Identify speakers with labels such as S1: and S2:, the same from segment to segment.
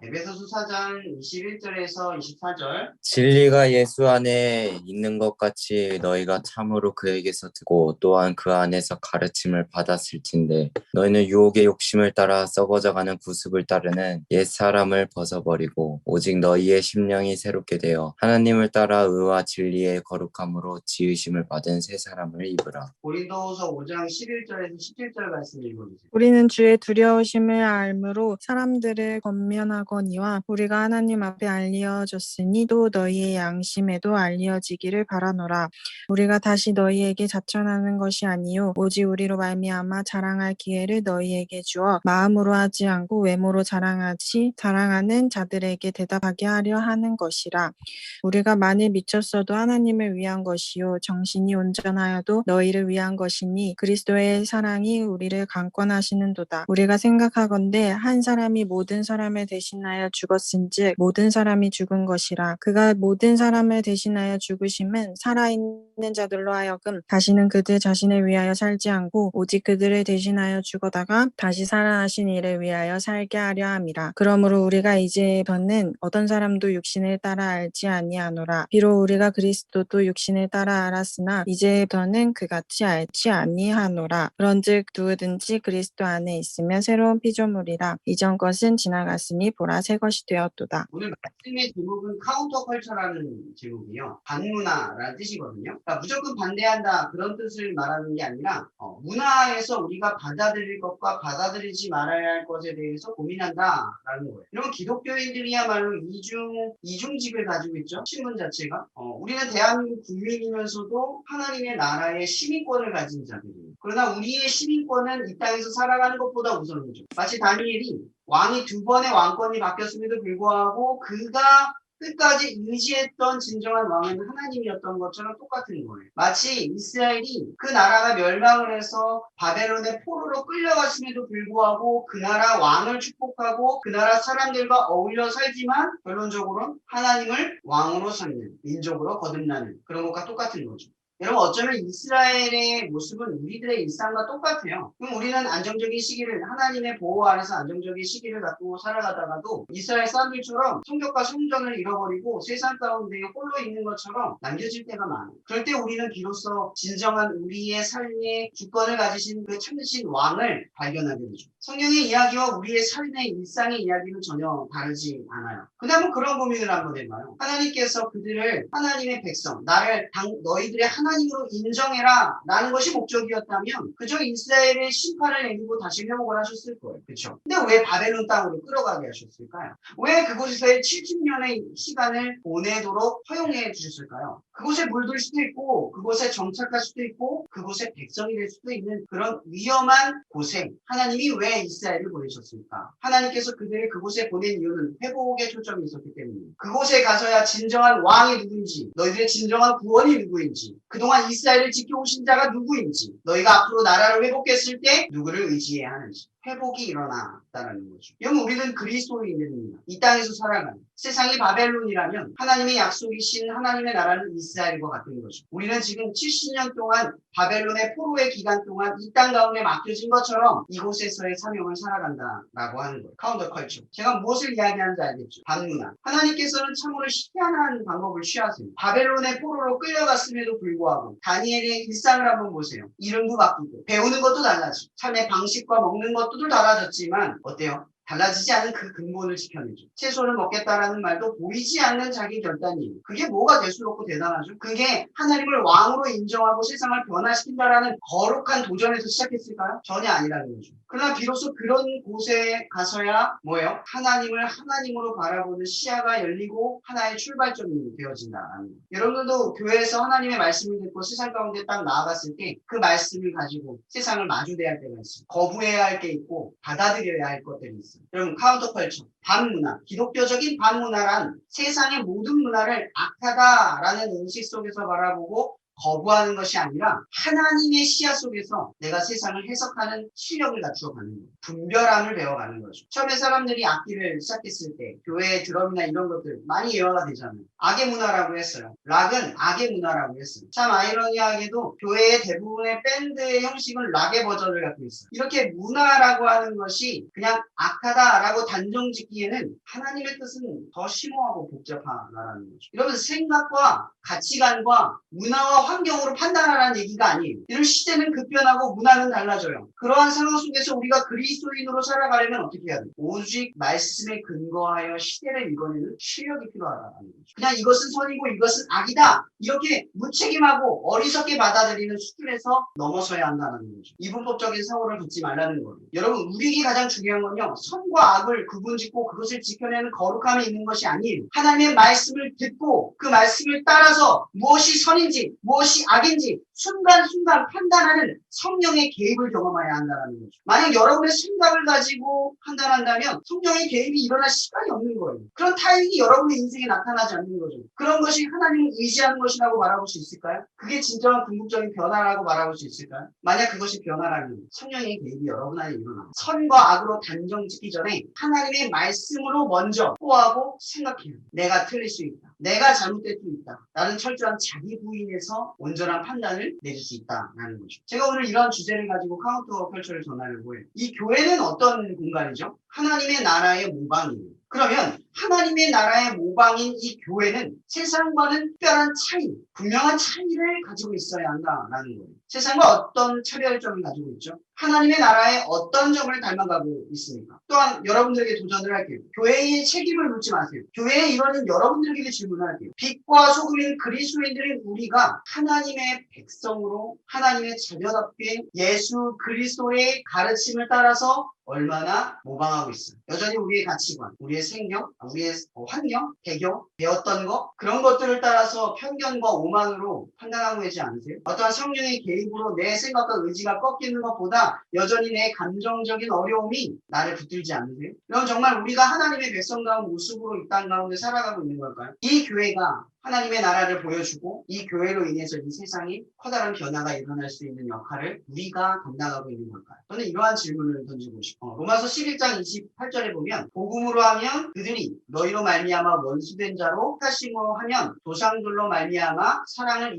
S1: 에베소서 4장 21절에서 24절.
S2: 진리가 예수 안에 있는 것 같이 너희가 참으로 그에게서 듣고 또한 그 안에서 가르침을 받았을진데 너희는 유혹의 욕심을 따라 썩어져가는 구습을 따르는 옛 사람을 벗어버리고 오직 너희의 심령이 새롭게 되어 하나님을 따라 의와 진리의 거룩함으로 지으심을 받은 새 사람을 입으라.
S1: 고린도후서 5장 11절에서 17절 말씀 읽어주세요.
S3: 우리는 주의 두려우심을 알므로 사람들을 권면하거니와 우리가 하나님 앞에 알려졌으니 또 너희의 양심에도 알려지기를 바라노라. 우리가 다시 너희에게 자천하는 것이 아니요 오직 우리로 말미암아 자랑할 기회를 너희에게 주어 마음으로 하지 않고 외모로 자랑하는 자들에게 대답하게 하려 하는 것이라. 우리가 만일 미쳤어도 하나님을 위한 것이요 정신이 온전하여도 너희를 위한 것이니 그리스도의 사랑이 우리를 강권하시는도다. 우리가 생각하건대 한 사람이 모든 사람을 대신하여 죽었은즉 모든 사람이 죽은 것이라. 그가 모든 사람을 대신하여 죽으심은 살아있는 자들로 하여금 다시는 그들 자신을 위하여 살지 않고 오직 그들을 대신하여 죽어다가 다시 살아나신 이를 위하여 살게 하려 함이라. 그러므로 우리가 이제부터는 어떤 사람도 육신을 따라 알지 아니하노라. 비록 우리가 그리스도도 육신을 따라 알았으나 이제부터는 그같이 알지 아니하노라. 그런즉 누구든지 그리스도 안에 있으면 새로운 피조물이라. 이전 것은 지나갔으니 보라 새 것이 되었도다.
S1: 오늘 말씀의 제목은 카운터 컬처라는 제목이요. 반문화라는 뜻이거든요. 그러니까 무조건 반대한다 그런 뜻을 말하는 게 아니라 문화에서 우리가 받아들일 것과 받아들이지 말아야 할 것에 대해서 고민한다라는 거예요. 이런 기독교인들이야말로 이중직을 가지고 있죠. 신분 자체가. 우리는 대한민국 국민이면서도 하나님의 나라의 시민권을 가진 자들이에요. 그러나 우리의 시민권은 이 땅에서 살아가는 것보다 우선이죠. 마치 다니엘이 왕이 2번의 왕권이 바뀌었음에도 불구하고 그가 끝까지 의지했던 진정한 왕은 하나님이었던 것처럼 똑같은 거예요. 마치 이스라엘이 그 나라가 멸망을 해서 바벨론의 포로로 끌려갔음에도 불구하고 그 나라 왕을 축복하고 그 나라 사람들과 어울려 살지만 결론적으로는 하나님을 왕으로 삼는, 민족으로 거듭나는 그런 것과 똑같은 거죠. 여러분 어쩌면 이스라엘의 모습은 우리들의 일상과 똑같아요. 그럼 우리는 안정적인 시기를 하나님의 보호 아래서 안정적인 시기를 갖고 살아가다가도 이스라엘 사람들처럼 성격과 성전을 잃어버리고 세상 가운데 홀로 있는 것처럼 남겨질 때가 많아요. 그럴 때 우리는 비로소 진정한 우리의 삶의 주권을 가지신 그 참으신 왕을 발견하게 되죠. 성경의 이야기와 우리의 삶의 일상의 이야기는 전혀 다르지 않아요. 그다음에 그런 고민을 한번 해봐요. 하나님께서 그들을 하나님의 백성, 나를 너희들의 하나님으로 인정해라 라는 것이 목적이었다면 그저 이스라엘의 심판을 내리고 다시 회복을 하셨을 거예요. 그렇죠? 근데 왜 바벨론 땅으로 끌어가게 하셨을까요? 왜 그곳에서의 70년의 시간을 보내도록 허용해 주셨을까요? 그곳에 물들 수도 있고 그곳에 정착할 수도 있고 그곳에 백성이 될 수도 있는 그런 위험한 곳에 하나님이 왜 이스라엘을 보내셨을까? 하나님께서 그들을 그곳에 보낸 이유는 회복에 초점이 있었기 때문입니다. 그곳에 가서야 진정한 왕이 누구인지 너희들의 진정한 구원이 누구인지 그동안 이스라엘을 지켜오신 자가 누구인지 너희가 앞으로 나라를 회복했을 때 누구를 의지해야 하는지 회복이 일어났다는 거죠. 여러분 우리는 그리스도인입니다. 이 땅에서 살아가는 세상이 바벨론이라면 하나님의 약속이신 하나님의 나라는 이스라엘과 같은 거죠. 우리는 지금 70년 동안 바벨론의 포로의 기간 동안 이 땅 가운데 맡겨진 것처럼 이곳에서의 사명을 살아간다라고 하는 거예요. 카운터 컬처. 제가 무엇을 이야기하는지 알겠죠? 반문화. 하나님께서는 참으로 희한한 방법을 취하세요. 바벨론의 포로로 끌려갔음에도 불구하고 다니엘의 일상을 한번 보세요. 이름도 바뀌고 배우는 것도 달라지고 삶의 방식과 먹는 것도 달라졌지만 어때요? 달라지지 않은 그 근본을 지켜내죠. 채소를 먹겠다라는 말도 보이지 않는 자기 결단이에요. 그게 뭐가 대수롭고 대단하죠? 그게 하나님을 왕으로 인정하고 세상을 변화시킨다라는 거룩한 도전에서 시작했을까요? 전혀 아니라는 거죠. 그러나 비로소 그런 곳에 가서야 뭐예요? 하나님을 하나님으로 바라보는 시야가 열리고 하나의 출발점이 되어진다는 거예요. 여러분들도 교회에서 하나님의 말씀을 듣고 세상 가운데 딱 나아갔을 때 그 말씀을 가지고 세상을 마주대할 때가 있어요. 거부해야 할 게 있고 받아들여야 할 것들이 있어요. 여러분 카운터 컬처, 반문화, 기독교적인 반문화란 세상의 모든 문화를 악하다라는 인식 속에서 바라보고 거부하는 것이 아니라 하나님의 시야 속에서 내가 세상을 해석하는 실력을 갖추어 가는 거예요. 분별함을 배워가는 거죠. 처음에 사람들이 악기를 시작했을 때 교회의 드럼이나 이런 것들 많이 예화가 되잖아요. 악의 문화라고 했어요. 락은 악의 문화라고 했어요. 참 아이러니하게도 교회의 대부분의 밴드의 형식은 락의 버전을 갖고 있어요. 이렇게 문화라고 하는 것이 그냥 악하다라고 단정 짓기에는 하나님의 뜻은 더 심오하고 복잡하다라는 거죠. 여러분 생각과 가치관과 문화와 환경으로 판단하라는 얘기가 아니에요. 이런 시대는 급변하고 문화는 달라져요. 그러한 상황 속에서 우리가 그리스도인으로 살아가려면 어떻게 해야 돼요? 오직 말씀에 근거하여 시대를 읽어내는 실력이 필요하다는 거죠. 그냥 이것은 선이고 이것은 악이다 이렇게 무책임하고 어리석게 받아들이는 수준에서 넘어서야 한다는 거죠. 이분법적인 사고를 갖지 말라는 거예요. 여러분 우리에게 가장 중요한 건요. 선과 악을 구분짓고 그것을 지켜내는 거룩함이 있는 것이 아니에요. 하나님의 말씀을 듣고 그 말씀을 따라서 무엇이 선인지 무엇이 악인지 순간순간 판단하는 성령의 개입을 경험해야 한다는 거죠. 만약 여러분의 생각을 가지고 판단한다면 성령의 개입이 일어날 시간이 없는 거예요. 그런 타입이 여러분의 인생에 나타나지 않는 거죠. 그런 것이 하나님을 의지하는 것이라고 말해볼 수 있을까요? 그게 진정한 궁극적인 변화라고 말해볼 수 있을까요? 만약 그것이 변화라면 성령의 개입이 여러분 안에 일어납니다. 선과 악으로 단정짓기 전에 하나님의 말씀으로 먼저 호하고 생각해요. 내가 틀릴 수 있다. 내가 잘못될 수 있다. 나는 철저한 자기 부인에서 온전한 판단을 내릴 수 있다라는 거죠. 제가 오늘 이런 주제를 가지고 카운터 컬처를 전하려고 해요. 이 교회는 어떤 공간이죠? 하나님의 나라의 모방이에요. 그러면 하나님의 나라의 모방인 이 교회는 세상과는 특별한 차이, 분명한 차이를 가지고 있어야 한다라는 거예요. 세상과 어떤 차별점을 가지고 있죠? 하나님의 나라의 어떤 점을 닮아가고 있습니까? 또한 여러분들에게 도전을 할게요. 교회의 책임을 묻지 마세요. 교회의 일원인 여러분들에게 질문을 할게요. 빛과 소금인 그리스도인들인 우리가 하나님의 백성으로 하나님의 자녀답게 예수 그리스도의 가르침을 따라서 얼마나 모방하고 있어요. 여전히 우리의 가치관, 우리의 생경, 우리의 환경, 배경, 배웠던 것 그런 것들을 따라서 편견과 오만으로 판단하고 계지 않으세요? 어떠한 성령의 개입으로 내 생각과 의지가 꺾이는 것보다 여전히 내 감정적인 어려움이 나를 붙들지 않으세요? 그럼 정말 우리가 하나님의 백성다운 모습으로 이 땅 가운데 살아가고 있는 걸까요? 이 교회가 하나님의 나라를 보여주고 이 교회로 인해서 이 세상에 커다란 변화가 일어날 수 있는 역할을 우리가 감당하고 있는 걸까요? 저는 이러한 질문을 던지고 싶어요. 로마서 11장 28절에 보면 복음으로 하면 그들이 너희로 말미암아 원수된 자로 하심으로 하면 조상들로 말미암아 사랑을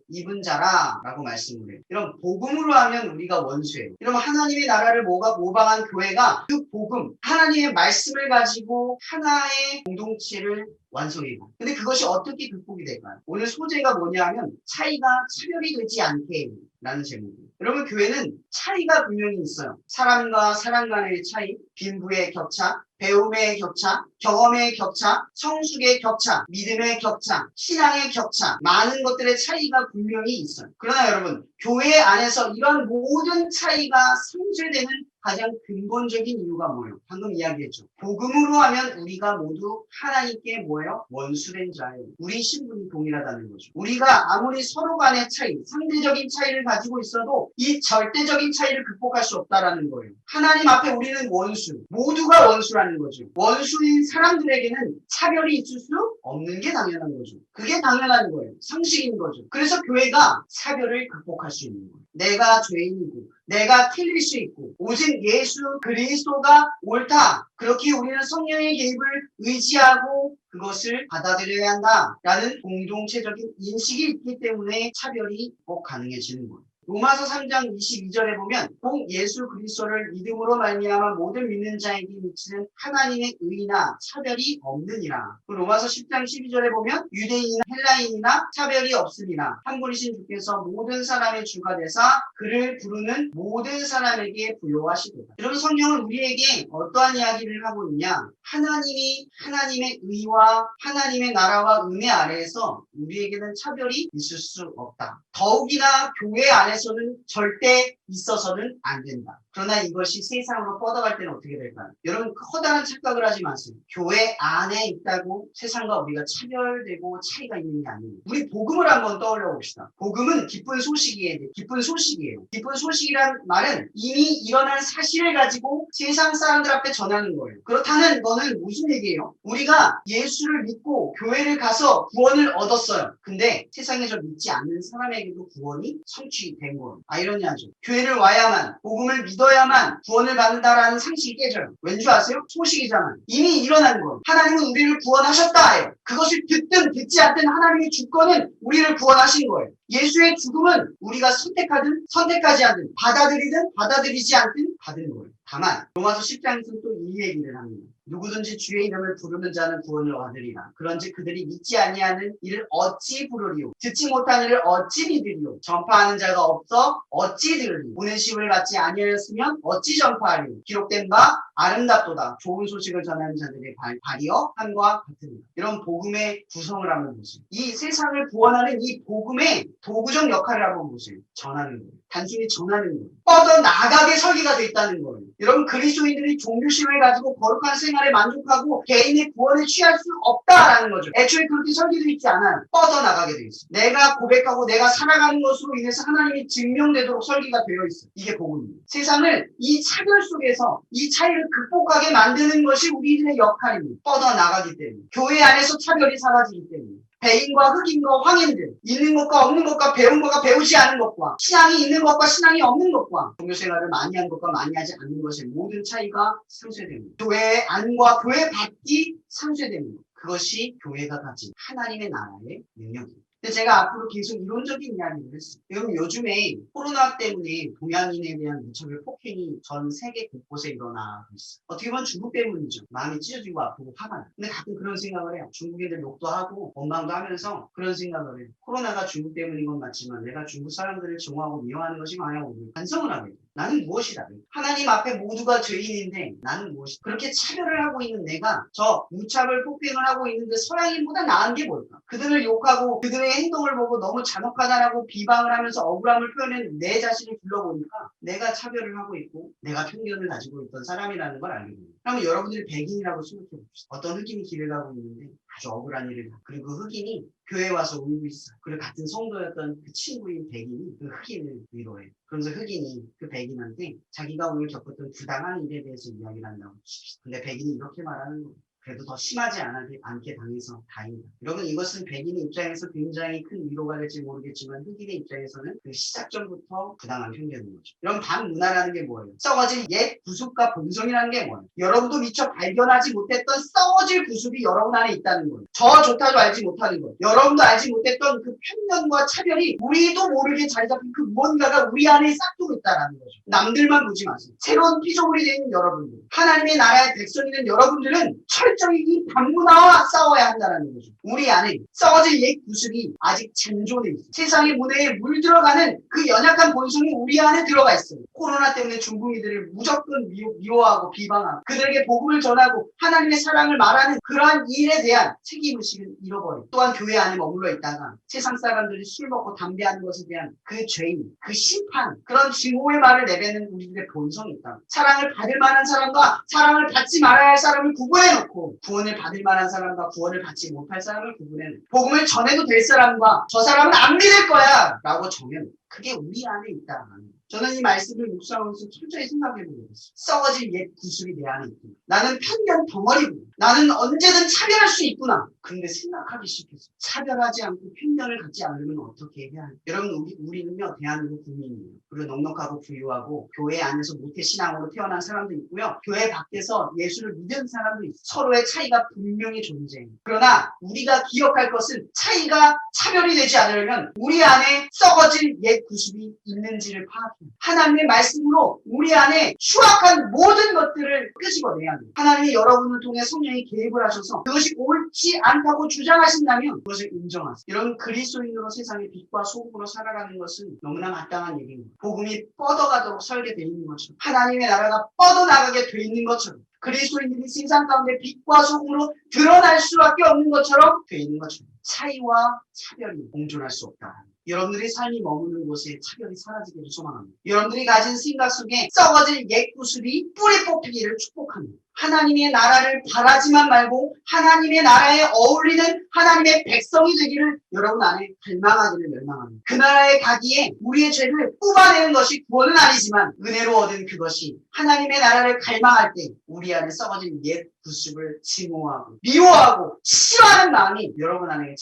S1: 입은 자라라고 말씀을 해요. 이런 복음으로 하면 우리가 원수예요. 이러면 하나님의 나라를 모방한 교회가 그 복음, 하나님의 말씀을 가지고 하나의 공동체를 완성이고. 근데 그것이 어떻게 극복이 될까요? 오늘 소재가 뭐냐 하면 차이가 차별이 되지 않게 라는 제목이에요. 여러분 교회는 차이가 분명히 있어요. 사람과 사람 간의 차이, 빈부의 격차, 배움의 격차, 경험의 격차, 성숙의 격차, 믿음의 격차, 신앙의 격차 많은 것들의 차이가 분명히 있어요. 그러나 여러분 교회 안에서 이런 모든 차이가 상쇄되는 가장 근본적인 이유가 뭐예요? 방금 이야기했죠. 복음으로 하면 우리가 모두 하나님께 뭐예요? 원수된 자예요. 우리 신분이 동일하다는 거죠. 우리가 아무리 서로 간의 차이, 상대적인 차이를 가지고 있어도 이 절대적인 차이를 극복할 수 없다라는 거예요. 하나님 앞에 우리는 원수, 모두가 원수라는 거죠. 원수인 사람들에게는 차별이 있을 수 없는 게 당연한 거죠. 그게 당연한 거예요. 상식인 거죠. 그래서 교회가 차별을 극복할 수 있는 거예요. 내가 죄인이고 내가 틀릴 수 있고 오직 예수 그리스도가 옳다. 그렇게 우리는 성령의 개입을 의지하고 그것을 받아들여야 한다라는 공동체적인 인식이 있기 때문에 차별이 꼭 가능해지는 거예요. 로마서 3장 22절에 보면 꼭 예수 그리스도를 믿음으로 말미암아 모든 믿는 자에게 미치는 하나님의 의나 차별이 없느니라. 로마서 10장 12절에 보면 유대인이나 헬라인이나 차별이 없으니라. 한 분이신 주께서 모든 사람의 주가 되사 그를 부르는 모든 사람에게 부요하시도다. 여러분 성경은 우리에게 어떠한 이야기를 하고 있냐? 하나님이 하나님의 의와 하나님의 나라와 은혜 아래에서 우리에게는 차별이 있을 수 없다. 더욱이나 교회 안에서는 절대 있어서는 안 된다. 그러나 이것이 세상으로 뻗어갈 때는 어떻게 될까요? 여러분 커다란 착각을 하지 마세요. 교회 안에 있다고 세상과 우리가 차별되고 차이가 있는 게 아니에요. 우리 복음을 한번 떠올려 봅시다. 복음은 기쁜 소식이에요. 기쁜 소식이에요. 기쁜 소식이란 말은 이미 일어난 사실을 가지고 세상 사람들 앞에 전하는 거예요. 그렇다는 거는 무슨 얘기예요? 우리가 예수를 믿고 교회를 가서 구원을 얻었어요. 근데 세상에서 믿지 않는 사람에게도 구원이 성취된 거예요. 아이러니하죠. 교회를 와야만, 복음을 믿어야만 구원을 받는다라는 상식이 깨져요. 왠지 아세요? 소식이잖아요. 이미 일어난 거예요. 하나님은 우리를 구원하셨다 해요. 그것을 듣든 듣지 않든 하나님의 주권은 우리를 구원하신 거예요. 예수의 죽음은 우리가 선택하든 선택하지 않든 받아들이든 받아들이지 않든 받은 거예요. 다만 로마서 10장에서는 또 이 얘기를 합니다. 누구든지 주의 이름을 부르는 자는 구원을 얻으리라. 그런즉 그들이 믿지 아니하는 이를 어찌 부르리요? 듣지 못한 이를 어찌 믿으리요? 전파하는 자가 없어 어찌 들으리요? 보내심을 받지 아니하였으면 어찌 전파하리요? 기록된 바 아름답도다. 좋은 소식을 전하는 자들의 발이여 함과 같으니라. 이런 복음의 구성을 한번 보세요. 이 세상을 구원하는 이 복음의 도구적 역할을 한번 보세요. 전하는 거예요. 단순히 전하는 거예요. 뻗어나가게 설계가 돼 있다는 거예요. 여러분 그리스도인들이 종교심을 가지고 거룩한 생활에 만족하고 개인의 구원을 취할 수 없다라는 거죠. 애초에 그렇게 설계되어 있지 않아요. 뻗어나가게 되어 있어요. 내가 고백하고 내가 살아가는 것으로 인해서 하나님이 증명되도록 설계가 되어 있어요. 이게 복음입니다. 세상을 이 차별 속에서 이 차이를 극복하게 만드는 것이 우리들의 역할입니다. 뻗어나가기 때문에. 교회 안에서 차별이 사라지기 때문에. 백인과 흑인과 황인들, 있는 것과 없는 것과 배운 것과 배우지 않은 것과 신앙이 있는 것과 신앙이 없는 것과 종교생활을 많이 한 것과 많이 하지 않는 것의 모든 차이가 상쇄됩니다. 교회 안과 교회 밖이 상쇄됩니다. 그것이 교회가 가진 하나님의 나라의 능력입니다. 근데 제가 앞으로 계속 이론적인 이야기를 했어요. 여러분 요즘에 코로나 때문에 동양인에 대한 무차별 폭행이 전 세계 곳곳에 일어나고 있어요. 어떻게 보면 중국 때문이죠. 마음이 찢어지고 아프고 화가 나요. 근데 가끔 그런 생각을 해요. 중국인들 욕도 하고 원망도 하면서 그런 생각을 해요. 코로나가 중국 때문인 건 맞지만 내가 중국 사람들을 정오하고 미워하는 것이 마냥 오늘 반성을 하게 돼요. 나는 무엇이다. 하나님 앞에 모두가 죄인인데 나는 무엇이다. 그렇게 차별을 하고 있는 내가 저 무차별 폭행을 하고 있는데 서양인보다 나은 게 뭘까? 그들을 욕하고 그들의 행동을 보고 너무 잔혹하다라고 비방을 하면서 억울함을 표현한 내 자신을 둘러보니까 내가 차별을 하고 있고 내가 편견을 가지고 있던 사람이라는 걸 알게 됩니다. 그러면 여러분들이 백인이라고 생각해 봅시다. 어떤 흑인이 길을 가고 있는데 아주 억울한 일을 하고 그리고 그 흑인이 교회에 와서 울고 있어. 그리고 같은 성도였던 그 친구인 백인이 그 흑인을 위로해. 그러면서 흑인이 그 백인한테 자기가 오늘 겪었던 부당한 일에 대해서 이야기를 한다고 칩시다. 근데 백인이 이렇게 말하는 거예요. 그래도 더 심하지 않게 당해서 다행이다. 여러분 이것은 백인의 입장에서 굉장히 큰 위로가 될지 모르겠지만 흑인의 입장에서는 그 시작점부터 부당한 편견인 거죠. 여러분 반문화라는 게 뭐예요? 썩어질 옛 구습과 본성이라는 게 뭐예요? 여러분도 미처 발견하지 못했던 썩어질 구습이 여러분 안에 있다는 거예요. 저 좋다도 알지 못하는 거예요. 여러분도 알지 못했던 그 편견과 차별이 우리도 모르게 자리 잡힌 그 무언가가 우리 안에 싹두고 있다는 거죠. 남들만 보지 마세요. 새로운 피조물이 되는 여러분들, 하나님의 나라의 백성이 된 여러분들은 철저히 이 반문화와 싸워야 한다는 거죠. 우리 안에 썩어질 옛 구습이 아직 잔존해 있어요. 세상의 문화에 물들어가는 그 연약한 본성이 우리 안에 들어가 있어요. 코로나 때문에 중국인들을 무조건 미워하고 비방하고 그들에게 복음을 전하고 하나님의 사랑을 말하는 그러한 일에 대한 책임의식을 잃어버리고 또한 교회 안에 머물러 있다가 세상 사람들이 술 먹고 담배하는 것에 대한 그 죄인, 그 심판, 그런 증오의 말을 내뱉는 우리들의 본성이 있다. 사랑을 받을 만한 사람과 사랑을 받지 말아야 할 사람을 구분해놓고 구원을 받을 만한 사람과 구원을 받지 못할 사람을 구분해놓고 복음을 전해도 될 사람과 저 사람은 안 믿을 거야 라고 정해놓고 그게 우리 안에 있다. 저는 이 말씀을 묵상하면서 철저히 생각해보게 됐어요. 썩어질 옛 구습이 내 안에 있구나. 나는 편견 덩어리구나. 나는 언제든 차별할 수 있구나. 근데 생각하기 시작했어요. 차별하지 않고 편견을 갖지 않으면 어떻게 해야 할까? 여러분 우리는요 대한민국 국민이에요. 그리고 넉넉하고 부유하고 교회 안에서 모태신앙으로 태어난 사람도 있고요. 교회 밖에서 예수를 믿은 사람도 있어요. 서로의 차이가 분명히 존재해요. 그러나 우리가 기억할 것은 차이가 차별이 되지 않으려면 우리 안에 썩어질 옛 구습이 있는지를 파악해요. 하나님의 말씀으로 우리 안에 추악한 모든 것들을 끄집어내야 합니다. 하나님이 여러분을 통해 성령이 개입을 하셔서 그것이 옳지 않다고 주장하신다면 그것을 인정하세요. 이런 그리스도인으로 세상의 빛과 소금으로 살아가는 것은 너무나 마땅한 일입니다. 복음이 뻗어가도록 설계되어 있는 것처럼 하나님의 나라가 뻗어나가게 되어 있는 것처럼 그리스도인들이 세상 가운데 빛과 소금으로 드러날 수밖에 없는 것처럼 되어 있는 것처럼 차이와 차별이 공존할 수 없다. 여러분들의 삶이 머무는 곳에 차별이 사라지기를 소망합니다. 여러분들이 가진 생각 속에 썩어질 옛 구습이 뿌리 뽑히기를 축복합니다. 하나님의 나라를 바라지만 말고 하나님의 나라에 어울리는 하나님의 백성이 되기를 여러분 안에 갈망하기를 열망합니다. 그 나라에 가기에 우리의 죄를 뽑아내는 것이 구원은 아니지만 은혜로 얻은 그것이 하나님의 나라를 갈망할 때 우리 안에 썩어진 옛 구습을 증오하고 미워하고 싫어하는 마음이 여러분 안에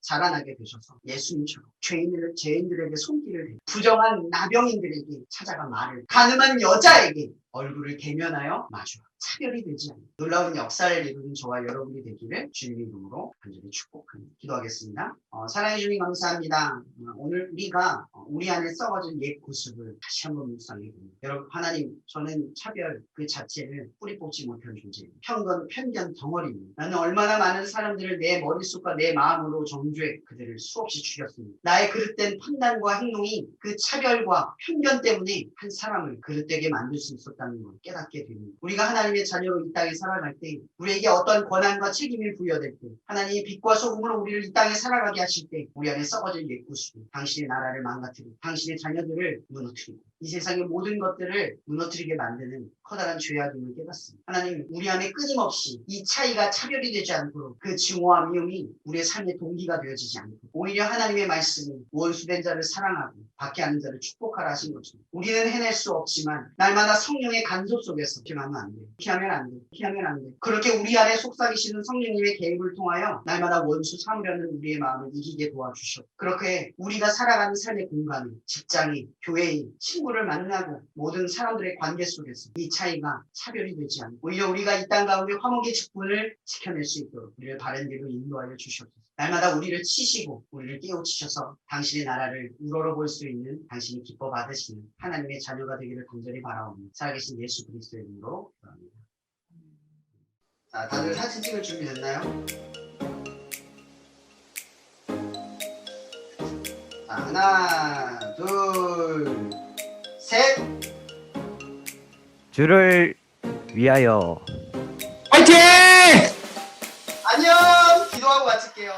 S1: 자라나게 되셔서 예수님처럼 죄인들에게 손길을 대고 부정한 나병인들에게 찾아가 말을 가늠한 여자에게 얼굴을 대면하여 마주하 차별이 되지 않는 놀라운 역사를 이루는 저와 여러분이 되기를 주님의 이름으로 간절히 축복합니다. 기도하겠습니다. 사랑해 주님 감사합니다. 오늘 우리가 우리 안에 썩어진 옛 구습을 다시 한번 묵상해 봅니다. 여러분 하나님 저는 차별 그 자체를 뿌리 뽑지 못한 존재입니다. 편견 덩어리입니다. 나는 얼마나 많은 사람들을 내 머릿속과 내 마음으로 정죄해 그들을 수없이 죽였습니다. 나의 그릇된 판단과 행동이 그 차별과 편견 때문에 한 사람을 그릇되게 만들 수 있었다는 걸 깨닫게 됩니다. 우리가 하나님의 자녀로 이 땅에 살아갈 때 우리에게 어떤 권한과 책임이 부여될 때 하나님이 빛과 소금으로 우리를 이 땅에 살아가게 하실 때 우리 안에 썩어질 옛 구습 당신의 나라를 망가뜨리고 당신의 자녀들을 무너뜨리고 이 세상의 모든 것들을 무너뜨리게 만드는 커다란 죄악임을 깨닫습니다. 하나님 우리 안에 끊임없이 이 차이가 차별이 되지 않도록 그 증오와 미움이 우리의 삶의 동기가 되어지지 않고 오히려 하나님의 말씀이 원수된 자를 사랑하고 밖에 하는 자를 축복하라 하신 것처럼 우리는 해낼 수 없지만 날마다 성령의 간섭 속에서 피하면 안 돼. 피하면 안 돼. 피하면 안 돼. 그렇게 우리 안에 속삭이시는 성령님의 개입을 통하여 날마다 원수 삼으려는 우리의 마음을 이기게 도와주시오. 그렇게 우리가 살아가는 삶의 공간에 직장에 교회에 친구를 만나고 모든 사람들의 관계 속에서 이 차이가 차별이 되지 않고 오히려 우리가 이 땅 가운데 화목의 직분을 지켜낼 수 있도록 우리를 바른 길로 인도하여 주시옵소서. 날마다 우리를 치시고 우리를 깨우치셔서 당신의 나라를 우러러볼 수 있는 당신이 기뻐 받으시는 하나님의 자녀가 되기를 간절히 바라옵니다. 살아계신 예수 그리스도의 이름으로 기도합니다. 자, 다들 사진 찍을 준비 됐나요? 자, 하나, 둘, 셋.
S4: 주를 위하여.
S5: 화이팅!
S1: 안녕. 기도하고 마칠게요.